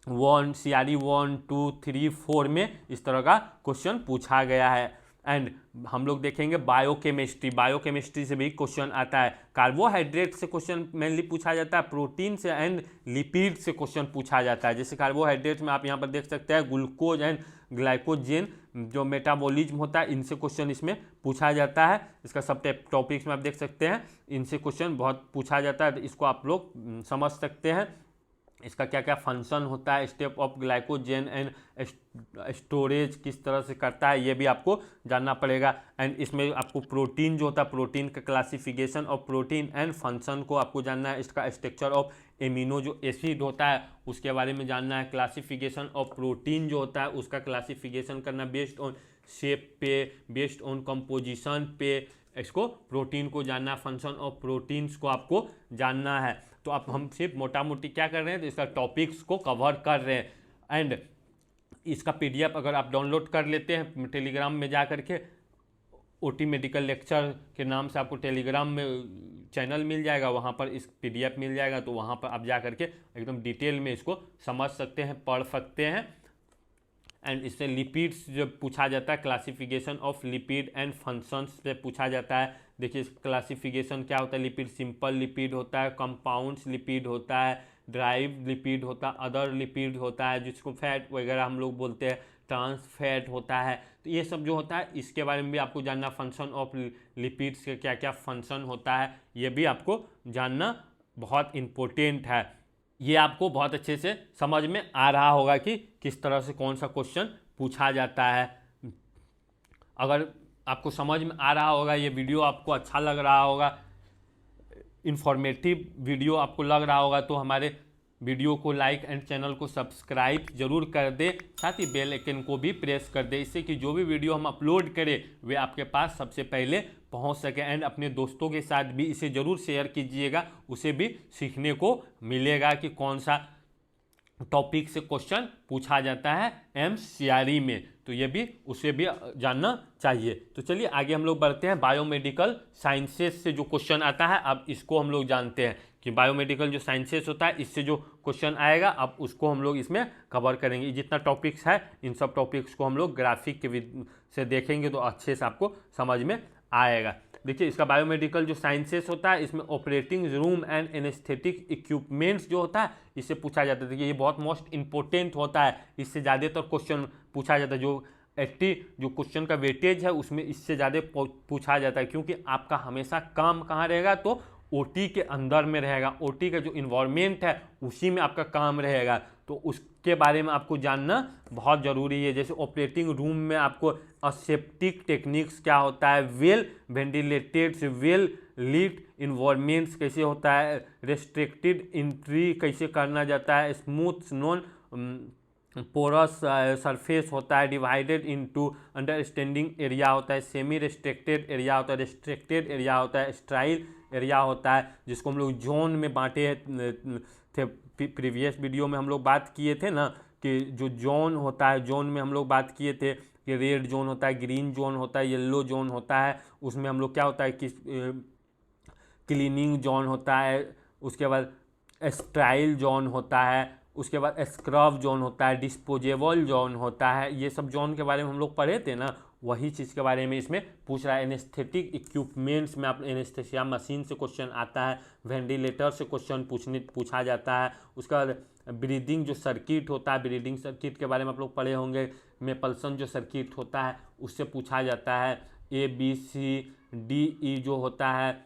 CRE 1, 2, 3, 4 में इस तरह का क्वेश्चन पूछा गया है। एंड हम लोग देखेंगे बायोकेमिस्ट्री, बायोकेमिस्ट्री से भी क्वेश्चन आता है। कार्बोहाइड्रेट से क्वेश्चन मेनली पूछा जाता है, प्रोटीन से एंड लिपिड से क्वेश्चन पूछा जाता है। जैसे कार्बोहाइड्रेट में आप यहाँ पर देख सकते हैं ग्लूकोज एंड ग्लाइकोजन जो मेटाबॉलिज्म होता है, इनसे क्वेश्चन इसमें पूछा जाता है। इसका सब टॉपिक्स में आप देख सकते हैं, इनसे क्वेश्चन बहुत पूछा जाता है, तो इसको आप लोग समझ सकते हैं। इसका क्या क्या फंक्शन होता है, step of glycogen and storage किस तरह से करता है, ये भी आपको जानना पड़ेगा। एंड इसमें आपको प्रोटीन जो होता है, प्रोटीन का classification of protein and function को आपको जानना है। इसका स्ट्रक्चर ऑफ एमिनो जो एसिड होता है उसके बारे में जानना है। क्लासिफिकेशन ऑफ प्रोटीन जो होता है उसका क्लासिफिकेशन करना बेस्ड ऑन शेप पे, बेस्ड ऑन कंपोजिशन पे, इसको प्रोटीन को जानना। फंक्शन ऑफ प्रोटीन्स को आपको जानना है। तो आप हम सिर्फ मोटा मोटी क्या कर रहे हैं, तो इसका टॉपिक्स को कवर कर रहे हैं। एंड इसका PDF अगर आप डाउनलोड कर लेते हैं टेलीग्राम में जा करके, OT मेडिकल लेक्चर के नाम से आपको टेलीग्राम में चैनल मिल जाएगा, वहाँ पर इस PDF मिल जाएगा, तो वहाँ पर आप जा करके एकदम डिटेल में इसको समझ सकते हैं, पढ़ सकते हैं। एंड इससे लिपिड्स जो पूछा जाता है, classification of lipid and functions पे पूछा जाता है। देखिए क्लासिफिकेशन क्या होता है, लिपिड सिंपल लिपिड होता है, कंपाउंड्स लिपिड होता है, ड्राइव लिपिड होता है, अदर लिपिड होता है जिसको फैट वगैरह हम लोग बोलते हैं, ट्रांस फैट होता है। तो ये सब जो होता है इसके बारे में भी आपको जानना। फंक्शन ऑफ लिपिड्स के क्या क्या फंक्शन होता है ये भी आपको जानना बहुत इम्पोर्टेंट है। ये आपको बहुत अच्छे से समझ में आ रहा होगा कि किस तरह से कौन सा क्वेश्चन पूछा जाता है। अगर आपको समझ में आ रहा होगा, ये वीडियो आपको अच्छा लग रहा होगा, इन्फॉर्मेटिव वीडियो आपको लग रहा होगा, तो हमारे वीडियो को लाइक एंड चैनल को सब्सक्राइब जरूर कर दे, साथ ही बेल आइकन को भी प्रेस कर दे, इससे कि जो भी वीडियो हम अपलोड करें वे आपके पास सबसे पहले पहुंच सके। एंड अपने दोस्तों के साथ भी इसे ज़रूर शेयर कीजिएगा, उसे भी सीखने को मिलेगा कि कौन सा टॉपिक से क्वेश्चन पूछा जाता है एमसीआरई में, तो ये भी उसे भी जानना चाहिए। तो चलिए आगे हम लोग बढ़ते हैं। बायोमेडिकल साइंसेस से जो क्वेश्चन आता है अब इसको हम लोग जानते हैं कि बायोमेडिकल जो साइंसेस होता है इससे जो क्वेश्चन आएगा अब उसको हम लोग इसमें कवर करेंगे। जितना टॉपिक्स है इन सब टॉपिक्स को हम लोग ग्राफिक के से देखेंगे तो अच्छे से आपको समझ में आएगा। देखिए इसका बायोमेडिकल जो साइंसेस होता है इसमें operating room and anaesthetic equipments जो होता है इससे पूछा जाता है। देखिए ये बहुत मोस्ट इंपॉर्टेंट होता है, इससे ज़्यादातर क्वेश्चन पूछा जाता है। जो 80 जो क्वेश्चन का वेटेज है उसमें इससे ज़्यादा पूछा जाता है, क्योंकि आपका हमेशा काम कहाँ रहेगा तो ओटी के अंदर में रहेगा। ओटी का जो इन्वायरमेंट है उसी में आपका काम रहेगा, तो उसके बारे में आपको जानना बहुत ज़रूरी है। जैसे ऑपरेटिंग रूम में आपको असेप्टिक टेक्निक्स क्या होता है, वेल वेंटिलेटेड से वेल लीट इन्वायरमेंट्स कैसे होता है, रेस्ट्रिक्टेड एंट्री कैसे करना जाता है, स्मूथ नॉन पोरस सरफेस होता है, डिवाइडेड इनटू अंडरस्टैंडिंग एरिया होता है, सेमी रेस्ट्रिक्टेड एरिया होता है, रेस्ट्रिक्टेड एरिया होता है, स्ट्राइल एरिया होता है, जिसको हम लोग जोन में बांटे थे। प्रीवियस वीडियो में हम लोग बात किए थे ना कि जो जोन होता है, जोन में हम लोग बात किए थे कि रेड जोन होता है, ग्रीन जोन होता है, येलो जोन होता है। उसमें हम लोग क्या होता है कि क्लीनिंग जोन होता है, उसके बाद स्टाइल जोन होता है, उसके बाद स्क्रब जोन होता है, डिस्पोजेबल जोन होता है। ये सब जोन के बारे में हम लोग पढ़े थे ना, वही चीज़ के बारे में इसमें पूछ रहा है। एनेस्थेटिक इक्विपमेंट्स में आप एनेस्थेसिया मशीन से क्वेश्चन आता है, वेंटिलेटर से क्वेश्चन पूछा जाता है। उसके बाद ब्रीदिंग जो सर्किट होता है, ब्रीदिंग सर्किट के बारे में आप लोग पढ़े होंगे। मेपल्सन जो सर्किट होता है उससे पूछा जाता है। ABCDE जो होता है,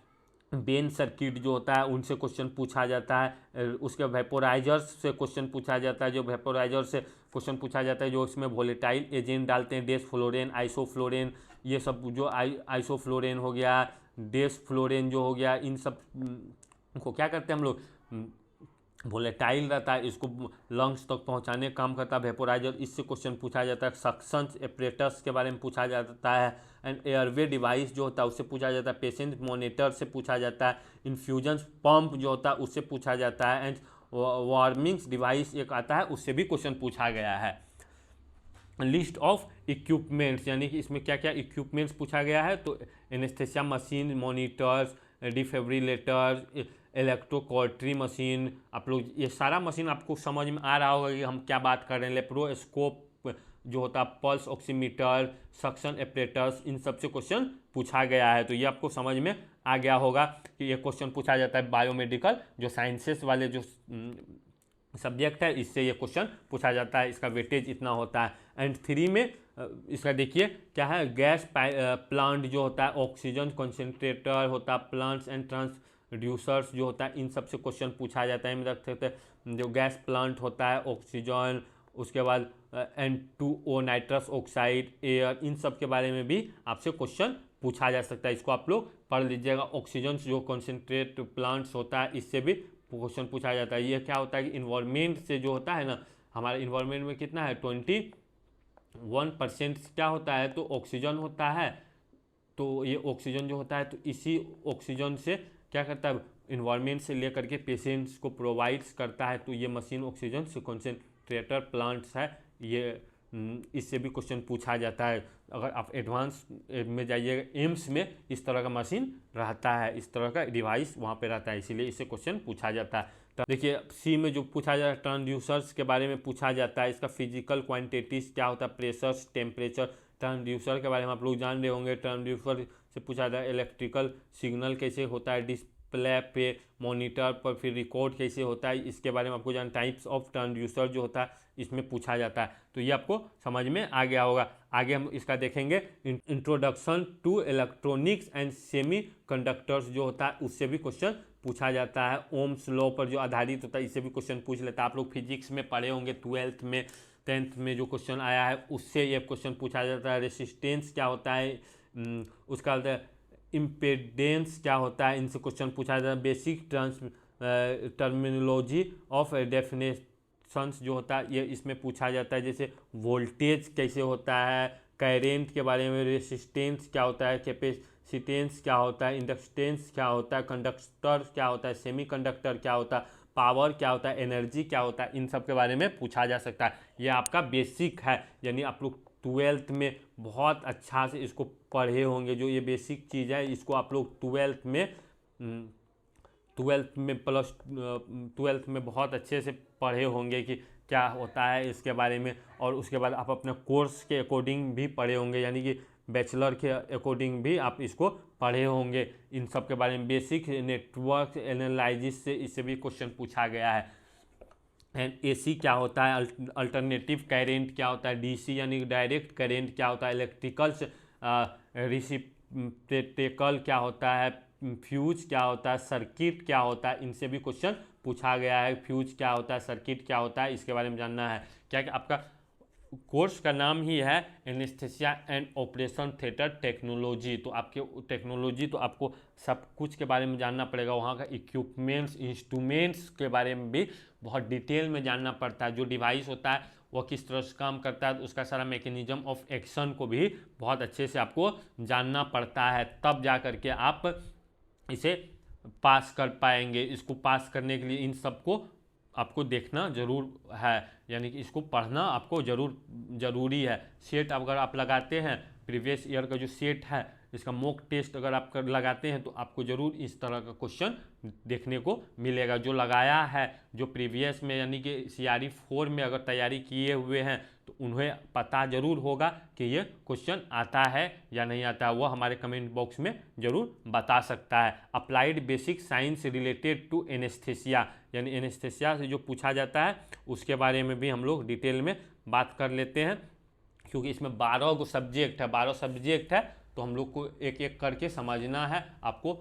बेन सर्किट जो होता है उनसे क्वेश्चन पूछा जाता है। उसके वेपोराइजर्स से क्वेश्चन पूछा जाता है, जो वेपोराइजर से क्वेश्चन पूछा जाता है जो इसमें वोलेटाइल एजेंट डालते हैं, डेसफ्लोरेन, आइसोफ्लोरेन, ये सब जो आइसोफ्लोरेन हो गया, डेसफ्लोरेन जो हो गया, इन सब को क्या करते हैं हम लोग, वोलेटाइल रहता है, इसको लंग्स तक पहुंचाने का काम करता है वेपोराइजर, इससे क्वेश्चन पूछा जाता है। सक्शन एपरेटस के बारे में पूछा जाता है। एंड एयरवे डिवाइस जो होता है उससे पूछा जाता है। पेशेंट मॉनिटर से पूछा जाता है। इन्फ्यूजन पंप जो होता है उससे पूछा जाता है। एंड वार्मिंग्स डिवाइस एक आता है उससे भी क्वेश्चन पूछा गया है। लिस्ट ऑफ इक्विपमेंट्स, यानी कि इसमें क्या क्या इक्विपमेंट्स पूछा गया है, तो anaesthesia machine, monitors, defibrillator, electrocautery machine, आप लोग ये सारा मशीन आपको समझ में आ रहा होगा कि हम क्या बात कर रहे हैं। लेप्रोस्कोप जो होता है, पल्स ऑक्सीमीटर, सक्शन एपरेटर्स, इन सब से क्वेश्चन पूछा गया है। तो ये आपको समझ में आ गया होगा कि ये क्वेश्चन पूछा जाता है बायोमेडिकल जो साइंसेस वाले जो सब्जेक्ट है इससे ये क्वेश्चन पूछा जाता है। इसका वेटेज इतना होता है। एंड 3 में इसका देखिए क्या है, गैस प्लांट जो होता है, ऑक्सीजन कंसंट्रेटर होता है, प्लांट्स एंड ट्रांसड्यूसर्स जो होता है, इन सब से क्वेश्चन पूछा जाता है। रख सकते हैं जो गैस प्लांट होता है, ऑक्सीजन, उसके बाद N2O नाइट्रस ऑक्साइड, एयर, इन सब के बारे में भी आपसे क्वेश्चन पूछा जा सकता है। इसको आप लोग पढ़ लीजिएगा। ऑक्सीजन जो कंसंट्रेट प्लांट्स होता है इससे भी क्वेश्चन पूछा जाता है। ये क्या होता है कि इन्वायरमेंट से जो होता है ना, हमारे इन्वायरमेंट में कितना है 21% क्या होता है तो ऑक्सीजन होता है। तो ये ऑक्सीजन जो होता है तो इसी ऑक्सीजन से क्या करता है, इन्वायरमेंट से लेकर के पेशेंट्स को प्रोवाइड्स करता है। तो ये मशीन ऑक्सीजन से कंसंट्रेटर प्लांट्स है, ये इससे भी क्वेश्चन पूछा जाता है। अगर आप एडवांस में जाइएगा एम्स में इस तरह का मशीन रहता है, इस तरह का डिवाइस वहाँ पे रहता है, इसीलिए इससे क्वेश्चन पूछा जाता है। तो देखिए सी में जो पूछा जाता है ट्रांसड्यूसर्स के बारे में पूछा जाता है। इसका फिजिकल क्वांटिटीज क्या होता है, प्रेशर्स, टेम्परेचर। ट्रांसड्यूसर के बारे में आप लोग जान रहे होंगे। ट्रांसड्यूसर से पूछा जाता है इलेक्ट्रिकल सिग्नल कैसे होता है, डिस्प्ले पे, मॉनिटर पर फिर रिकॉर्ड कैसे होता है, इसके बारे में आपको जान। टाइप्स ऑफ ट्रांसड्यूसर जो होता है इसमें पूछा जाता है। तो ये आपको समझ में आ गया होगा। आगे हम इसका देखेंगे introduction to electronics and semiconductors जो होता है उससे भी क्वेश्चन पूछा जाता है। ओम्स लॉ पर जो आधारित होता है इससे भी क्वेश्चन पूछ लेता है। आप लोग फिजिक्स में पढ़े होंगे 12th में, 10th में जो क्वेश्चन आया है उससे ये क्वेश्चन पूछा जाता है। रेसिस्टेंस क्या होता है, उसका इम्पेडेंस क्या होता है, इनसे क्वेश्चन पूछा जाता है। बेसिक टर्मिनोलॉजी ऑफ डेफिनेशंस जो होता है ये इसमें पूछा जाता है, जैसे वोल्टेज कैसे होता है, करेंट के बारे में, रेसिस्टेंस क्या होता है, कैपेसिटेंस क्या होता है, इंडक्टेंस क्या होता है, कंडक्टर क्या होता है, सेमीकंडक्टर क्या होता है, पावर क्या होता है, एनर्जी क्या होता है, इन सब के बारे में पूछा जा सकता है। ये आपका बेसिक है, यानी आप लोग 12th में बहुत अच्छा से इसको पढ़े होंगे। जो ये बेसिक चीज़ है इसको आप लोग 12th में प्लस 12th में बहुत अच्छे से पढ़े होंगे कि क्या होता है इसके बारे में, और उसके बाद आप अपने कोर्स के अकॉर्डिंग भी पढ़े होंगे, यानी कि बैचलर के अकॉर्डिंग भी आप इसको पढ़े होंगे। इन सब के बारे में बेसिक नेटवर्क एनालिसिस से इससे भी क्वेश्चन पूछा गया है। एंड एसी क्या होता है, अल्टरनेटिव करेंट क्या होता है, डीसी यानी डायरेक्ट करेंट क्या होता है, इलेक्ट्रिकल रिसिप्रोकल क्या होता है, फ्यूज क्या होता है, सर्किट क्या होता है, इनसे भी क्वेश्चन पूछा गया है। फ्यूज क्या होता है, सर्किट क्या होता है, इसके बारे में जानना है। क्या क्या आपका कोर्स का नाम ही है anaesthesia and operation theatre technology, तो आपके टेक्नोलॉजी तो आपको सब कुछ के बारे में जानना पड़ेगा। वहाँ का इक्विपमेंट्स, इंस्ट्रूमेंट्स के बारे में भी बहुत डिटेल में जानना पड़ता है। जो डिवाइस होता है वह किस तरह से काम करता है, उसका सारा मैकेनिज्म ऑफ एक्शन को भी बहुत अच्छे से आपको जानना पड़ता है, तब जा करके आप इसे पास कर पाएंगे। इसको पास करने के लिए इन सबको आपको देखना जरूर है, यानी कि इसको पढ़ना आपको ज़रूरी है। सेट अगर आप लगाते हैं, प्रीवियस ईयर का जो सेट है इसका मॉक टेस्ट अगर आप लगाते हैं तो आपको ज़रूर इस तरह का क्वेश्चन देखने को मिलेगा। जो लगाया है, जो प्रीवियस में यानी कि CRE 4 में अगर तैयारी किए हुए हैं तो उन्हें पता ज़रूर होगा कि ये क्वेश्चन आता है या नहीं आता है, वह हमारे कमेंट बॉक्स में ज़रूर बता सकता है। Applied basic science related to anaesthesia, यानी एनेस्थीसिया से जो पूछा जाता है उसके बारे में भी हम लोग डिटेल में बात कर लेते हैं, क्योंकि इसमें 12 को सब्जेक्ट है, 12 सब्जेक्ट है, तो हम लोग को एक एक करके समझना है। आपको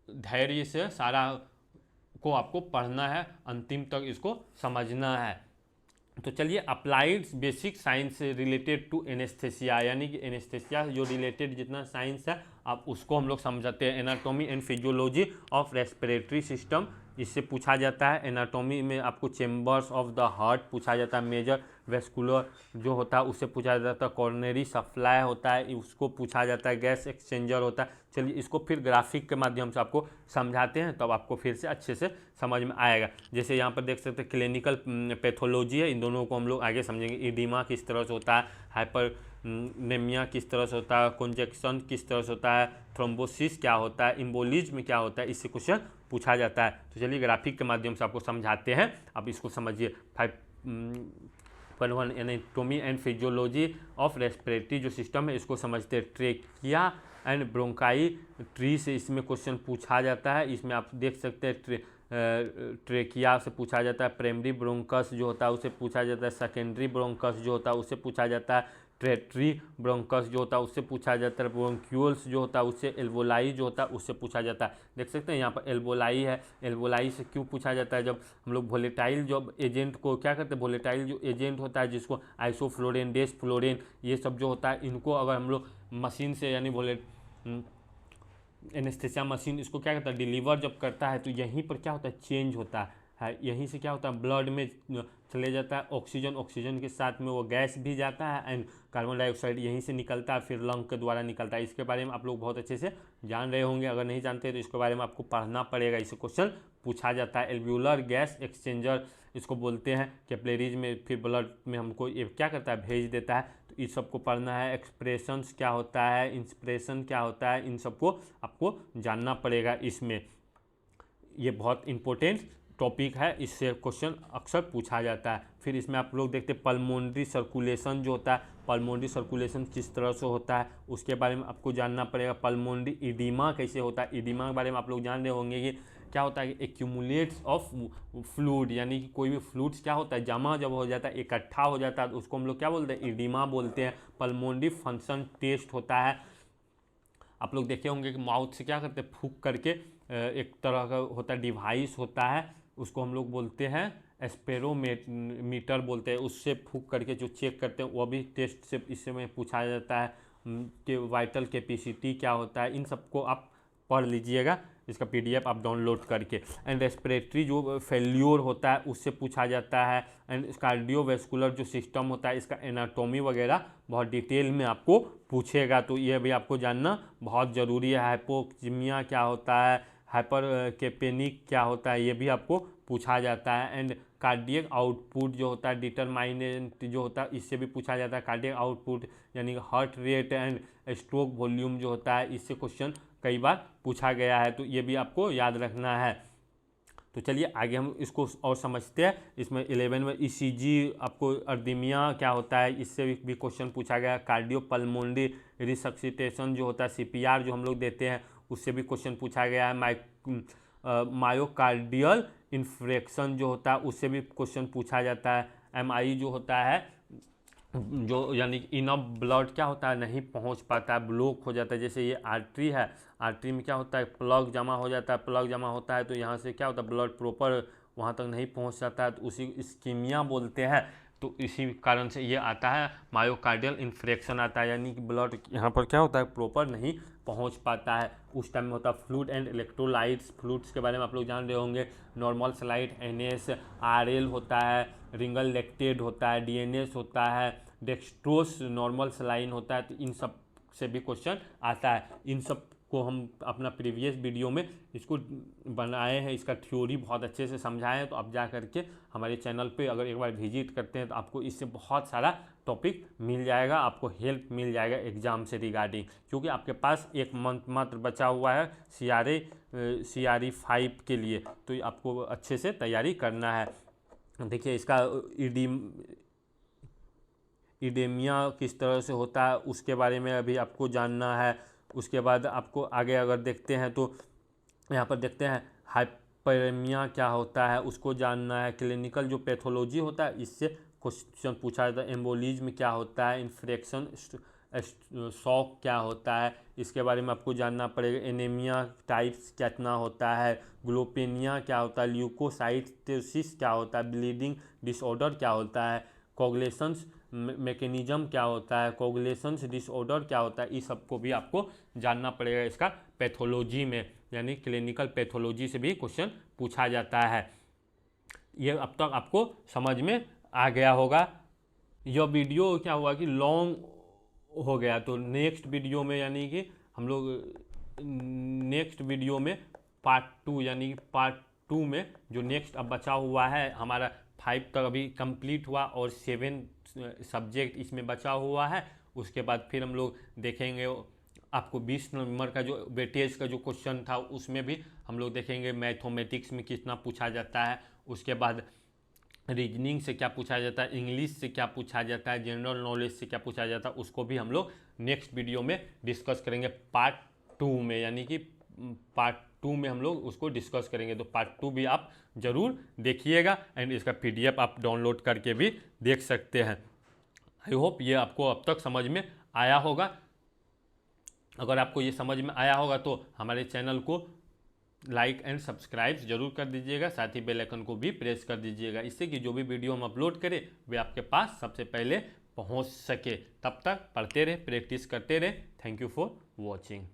धैर्य से सारा को आपको पढ़ना है, अंतिम तक इसको समझना है। तो चलिए, applied basic science related to anaesthesia, यानी कि एनेस्थीसिया जो रिलेटेड जितना साइंस है आप उसको हम लोग समझते हैं। Anatomy and physiology of respiratory system, इससे पूछा जाता है। एनाटॉमी में आपको चेम्बर्स ऑफ द हार्ट पूछा जाता है, मेजर वेस्कुलर जो होता है उससे पूछा जाता है, कॉर्नरी सप्लाई होता है उसको पूछा जाता है, गैस एक्सचेंजर होता है। चलिए इसको फिर ग्राफिक के माध्यम से आपको समझाते हैं, तब आपको फिर से अच्छे से समझ में आएगा। जैसे यहाँ पर देख सकते हैं क्लिनिकल पैथोलॉजी है, इन दोनों को हम लोग आगे समझेंगे। इडीमा किस तरह से होता है, हाइपरनेमिया किस तरह से होता है, कॉन्जेक्शन किस तरह से होता है, थ्रोम्बोसिस क्या होता है, इम्बोलिज्म क्या होता है, इससे क्वेश्चन पूछा जाता है। तो चलिए ग्राफिक के माध्यम से आपको समझाते हैं, अब इसको समझिए। 5.1 anatomy and physiology of respiratory जो सिस्टम है इसको समझते हैं। ट्रेकिया एंड ब्रोंकाई ट्री से इसमें क्वेश्चन पूछा जाता है। इसमें आप देख सकते हैं ट्रेकिया से पूछा जाता है, प्राइमरी ब्रोंकस जो होता है उससे पूछा जाता है, सेकेंडरी ब्रोंकस जो होता है उससे पूछा जाता है, ट्रेटरी ब्रोंकस जो होता है उससे पूछा जाता है, ब्रोंक्यूल्स जो होता है उससे, एल्वोलाई जो होता है उससे पूछा जाता है। देख सकते हैं यहाँ पर एल्वोलाई है, एल्वोलाई से क्यों पूछा जाता है, जब हम लोग वोलेटाइल जो एजेंट को क्या करते हैं, वोलेटाइल जो एजेंट होता है जिसको आइसोफ्लोरेन, डेसफ्लोरेन ये सब जो होता है, इनको अगर हम लोग मशीन से यानी एनेस्थीसिया मशीन इसको क्या करता है, डिलीवर जब करता है तो यहीं पर क्या होता है, चेंज होता है। यहीं से क्या होता है, ब्लड में चले जाता है ऑक्सीजन, ऑक्सीजन के साथ में वो गैस भी जाता है एंड कार्बन डाइऑक्साइड यहीं से निकलता है, फिर लंग के द्वारा निकलता है। इसके बारे में आप लोग बहुत अच्छे से जान रहे होंगे, अगर नहीं जानते तो इसके बारे में आपको पढ़ना पड़ेगा, इससे क्वेश्चन पूछा जाता है। एल्व्यूलर गैस एक्सचेंजर इसको बोलते हैं, कैपिलरीज में फिर ब्लड में हमको ये क्या करता है, भेज देता है, तो इस सबको पढ़ना है। एक्सप्रेशंस क्या होता है, इंस्पिरेशन क्या होता है, इन सबको आपको जानना पड़ेगा। इसमें ये बहुत इंपॉर्टेंट टॉपिक है, इससे क्वेश्चन अक्सर पूछा जाता है। फिर इसमें आप लोग देखते हैं पल्मोनरी सर्कुलेशन जो होता है, पल्मोनरी सर्कुलेशन किस तरह से होता है उसके बारे में आपको जानना पड़ेगा। पल्मोनरी इडीमा कैसे होता है, इडीमा के बारे में आप लोग जान रहे होंगे कि क्या होता है, एक्यूमुलेट्स ऑफ फ्लूइड, यानी कि कोई भी फ्लूइड्स क्या होता है, जमा जब हो जाता है, इकट्ठा हो जाता है, तो उसको हम लोग क्या बोलते हैं, इडीमा बोलते हैं। पल्मोनरी फंक्शन टेस्ट होता है, आप लोग देखे होंगे कि माउथ से क्या करते हैं, फूंक करके एक तरह का होता है डिवाइस होता है, उसको हम लोग बोलते हैं एस्पेरोमीटर बोलते हैं, उससे फूंक करके जो चेक करते हैं वह भी टेस्ट से इससे में पूछा जाता है कि वाइटल कैपेसिटी क्या होता है। इन सबको आप पढ़ लीजिएगा, इसका PDF आप डाउनलोड करके। एंड रेस्पिरेटरी जो फेल्योर होता है उससे पूछा जाता है। एंड कार्डियोवैस्कुलर जो सिस्टम होता है इसका एनाटॉमी वगैरह बहुत डिटेल में आपको पूछेगा, तो ये भी आपको जानना बहुत ज़रूरी है। हाइपोक्सीमिया क्या होता है, हाइपर केपेनिक क्या होता है, ये भी आपको पूछा जाता है। एंड कार्डियक आउटपुट जो होता है डिटरमाइनेंट जो होता है इससे भी पूछा जाता है। कार्डियक आउटपुट यानी heart rate and stroke volume जो होता है इससे क्वेश्चन कई बार पूछा गया है, तो ये भी आपको याद रखना है। तो चलिए आगे हम इसको और समझते हैं। इसमें 11 में ECG आपको अर्दीमिया क्या होता है इससे भी क्वेश्चन पूछा गया। कार्डियोपल्मोनरी रिसक्सिटेशन जो होता है CPR जो हम लोग देते हैं उससे भी क्वेश्चन पूछा गया है। मायोकार्डियल इन्फ्रेक्शन जो होता है उससे भी क्वेश्चन पूछा जाता है। MI जो होता है जो यानी इनफ ब्लड क्या होता है नहीं पहुंच पाता है, ब्लॉक हो जाता है। जैसे ये आर्टरी है, आर्टरी में क्या होता है प्लग जमा हो जाता है, प्लग जमा होता है तो यहाँ से क्या होता है ब्लड प्रॉपर वहाँ तक नहीं पहुँच जाता है, तो उसी इस्कीमिया बोलते हैं। तो इसी कारण से ये आता है मायोकार्डियल इन्फ्रेक्शन आता है, यानी कि ब्लड यहाँ पर क्या होता है प्रॉपर नहीं पहुँच पाता है। उस टाइम में होता है फ्लूइड एंड इलेक्ट्रोलाइट्स। फ्लूइड्स के बारे में आप लोग जान रहे होंगे, नॉर्मल स्लाइड NS, RL होता है, रिंगल लैक्टेट होता है, DNS होता है, डेक्सट्रोस नॉर्मल सलाइन होता है। तो इन सब से भी क्वेश्चन आता है। इन सब को हम अपना प्रीवियस वीडियो में इसको बनाए हैं, इसका थ्योरी बहुत अच्छे से समझाए हैं। तो आप जा करके हमारे चैनल पे अगर एक बार विजिट करते हैं तो आपको इससे बहुत सारा टॉपिक मिल जाएगा, आपको हेल्प मिल जाएगा एग्ज़ाम से रिगार्डिंग। क्योंकि आपके पास एक मंथ मात्र बचा हुआ है CRE 5 के लिए, तो आपको अच्छे से तैयारी करना है। देखिए इसका इडेमिया किस तरह से होता है उसके बारे में अभी आपको जानना है। उसके बाद आपको आगे अगर देखते हैं तो यहाँ पर देखते हैं हाइपरमिया क्या होता है उसको जानना है। क्लिनिकल जो पैथोलॉजी होता है इससे क्वेश्चन पूछा जाता है। एम्बोलिज्म क्या होता है, इन्फ्रेक्शन शॉक क्या होता है इसके बारे में आपको जानना पड़ेगा। एनीमिया टाइप्स कितना होता है, ग्लोपेनिया क्या होता है, ल्यूकोसाइटोसिस क्या होता है, ब्लीडिंग डिसऑर्डर क्या होता है, कोगुलेशंस मैकेनिज्म क्या होता है, कोगुलेशंस डिसऑर्डर क्या होता है, इस सबको भी आपको जानना पड़ेगा इसका पैथोलॉजी में, यानी क्लिनिकल पैथोलॉजी से भी क्वेश्चन पूछा जाता है। ये अब तक आपको समझ में आ गया होगा। यह वीडियो क्या हुआ कि लॉन्ग हो गया, तो नेक्स्ट वीडियो में यानी कि हम लोग नेक्स्ट वीडियो में पार्ट 2 यानी कि पार्ट 2 में जो नेक्स्ट अब बचा हुआ है हमारा 5 तक अभी कंप्लीट हुआ और 7 सब्जेक्ट इसमें बचा हुआ है। उसके बाद फिर हम लोग देखेंगे आपको 20 नंबर का जो वेटेज का जो क्वेश्चन था उसमें भी हम लोग देखेंगे मैथमेटिक्स में कितना पूछा जाता है। उसके बाद रीजनिंग से क्या पूछा जाता है, इंग्लिश से क्या पूछा जाता है, जनरल नॉलेज से क्या पूछा जाता है, उसको भी हम लोग नेक्स्ट वीडियो में डिस्कस करेंगे पार्ट 2 में, यानी कि पार्ट 2 में हम लोग उसको डिस्कस करेंगे। तो पार्ट 2 भी आप ज़रूर देखिएगा एंड इसका PDF आप डाउनलोड करके भी देख सकते हैं। आई होप ये आपको अब तक समझ में आया होगा। अगर आपको ये समझ में आया होगा तो हमारे चैनल को लाइक एंड सब्सक्राइब जरूर कर दीजिएगा, साथ ही बेल आइकन को भी प्रेस कर दीजिएगा, इससे कि जो भी वीडियो हम अपलोड करें वे आपके पास सबसे पहले पहुंच सके। तब तक पढ़ते रहे, प्रैक्टिस करते रहे। Thank you for watching.